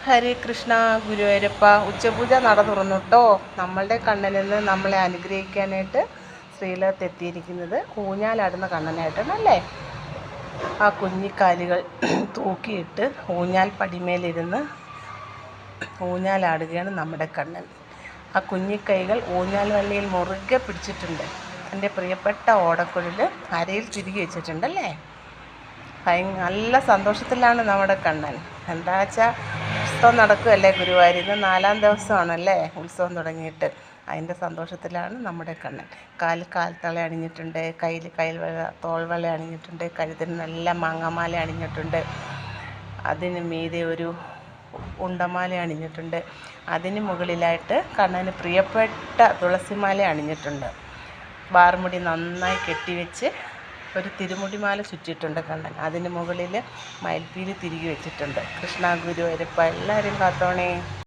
ഹരേ കൃഷ്ണ. ഗുരുവായൂരപ്പ. ഉച്ചപൂജ നട തുറന്നു കേട്ടോ. നമ്മളുടെ കണ്ണനിൽ നിന്ന് നമ്മളെ അനുഗ്രഹിക്കാനായിട്ട് ശ്രീലകത്ത് എത്തിയിരിക്കുന്നത് ഊഞ്ഞാലാടുന്ന കണ്ണനായിട്ടാണ് അല്ലേ. ആ കുഞ്ഞിക്കാലുകൾ തൂക്കിയിട്ട് ഊഞ്ഞാൽ പടിമേലിരുന്ന് ഊഞ്ഞാലാടുകയാണ് നമ്മുടെ കണ്ണൻ. ആ കുഞ്ഞിക്കൈകൾ ഊഞ്ഞാൽ വള്ളിയിൽ മുറുകെ പിടിച്ചിട്ടുണ്ട്. എൻ്റെ പ്രിയപ്പെട്ട ഓടക്കുഴൽ അരയിൽ തിരികെ വെച്ചിട്ടുണ്ടല്ലേ. നല്ല സന്തോഷത്തിലാണ് നമ്മുടെ കണ്ണൻ. എന്താ വെച്ചാൽ ഉത്സവം നടക്കുകയല്ലേ ഗുരുവായൂർ. ഇന്ന് 4-ാം ദിവസമാണല്ലേ ഉത്സവം തുടങ്ങിയിട്ട്. അതിൻ്റെ സന്തോഷത്തിലാണ് നമ്മുടെ കണ്ണൻ. കാൽത്തള അണിഞ്ഞിട്ടുണ്ട്, കയ്യിൽ തോൾവള അണിഞ്ഞിട്ടുണ്ട്, കഴുത്തിന് നല്ല മാങ്ങാമാല അണിഞ്ഞിട്ടുണ്ട്, അതിന് മീതെ ഒരു ഉണ്ടമാല അണിഞ്ഞിട്ടുണ്ട്, അതിന് മുകളിലായിട്ട് കണ്ണന് പ്രിയപ്പെട്ട തുളസിമാല അണിഞ്ഞിട്ടുണ്ട്. വാർമുടി നന്നായി കെട്ടിവെച്ച് ഒരു തിരുമുടിമാല ചുറ്റിയിട്ടുണ്ട് കണ്ണൻ. അതിന് മുകളിൽ മയിൽപ്പീലി തിരികെ വെച്ചിട്ടുണ്ട്. കൃഷ്ണ ഗുരുവായൂരപ്പ എല്ലാവരും കാത്തോണേ.